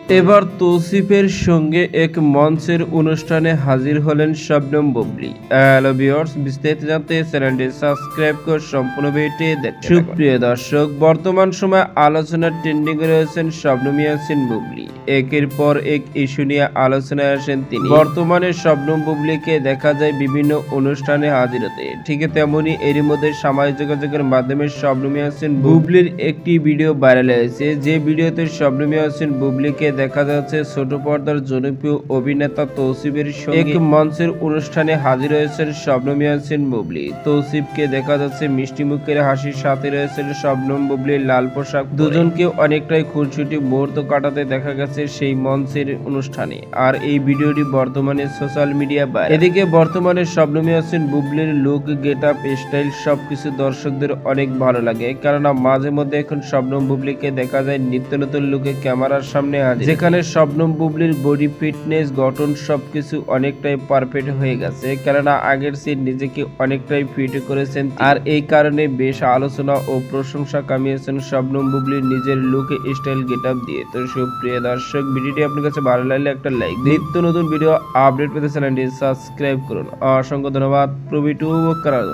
এবার তৌসিফের সঙ্গে এক মঞ্চের অনুষ্ঠানে হাজির হলেন শবনম বুবলী। হ্যালো ভিউয়ার্স, বিস্তারিত জানতে চ্যানেলটি সাবস্ক্রাইব করে সম্পূর্ণ ভিডিওটি দেখতে থাকুন। সুপ্রিয় দর্শক, বর্তমান সময়ে আলোচনার ট্রেন্ডিং এ রয়েছেন শবনম ইয়াসমিন বুবলী। একের পর এক ইস্যু নিয়ে আলোচনায় আসেন তিনি। বর্তমানে শবনম বুবলীকে দেখা যায় বিভিন্ন অনুষ্ঠানে হাজির হতে, ঠিক তেমনি এরই মধ্যে সামাজিক যোগাযোগের মাধ্যমে শবনম ইয়াসমিন বুবলীর একটি ভিডিও ভাইরাল হয়েছে। যে ভিডিওতে শবনম ইয়াসমিন বুবলীকে দেখা যাচ্ছে ছোট পর্দার জনপ্রিয় অভিনেতা তৌসিফের সঙ্গে এক মঞ্চের অনুষ্ঠানে হাজির হয়েছেন শবনম ইয়াসমিন বুবলী। তৌসিফকে দেখা যাচ্ছে মিষ্টি মুখের হাসির সাথে রয়েছেন শবনম বুবলীর লাল পোশাক। দুজনকে অনেকটাই খুনসুটি মুহূর্ত কাটাতে দেখা গেছে সেই মঞ্চের অনুষ্ঠানে। আর এই ভিডিওটি বর্তমানে সোশ্যাল মিডিয়া ভাইরাল। এদিকে বর্তমানে শবনম ইয়াসমিন বুবলীর লুক, গেট আপ, স্টাইল সবকিছু দর্শকদের অনেক ভালো লাগে, কেননা মাঝে মধ্যে এখন শবনম বুবলীকে দেখা যায় নিত্য নতুন লুকে ক্যামেরার সামনে হাজির, যেখানে শবনম বুবলীর বডি ফিটনেস, গঠন সবকিছু অনেকটাই পারফেক্ট হয়ে গেছে, কেননা আগের চেয়ে নিজেকে অনেকটাই ফিট করেছেন। আর এই কারণে বেশ আলোচনা ও প্রশংসা কামিয়েছেন শবনম বুবলীর নিজের লুক, স্টাইল, গেট আপ দিয়ে। তো সুপ্রিয় দর্শক, ভিডিওটি আপনার কাছে ভালো লাগলে একটা লাইক, নিত্য নতুন ভিডিও আপডেট পেতে চ্যানেলটি সাবস্ক্রাইব করুন। অসংখ্য ধন্যবাদ প্রভৃতি করার।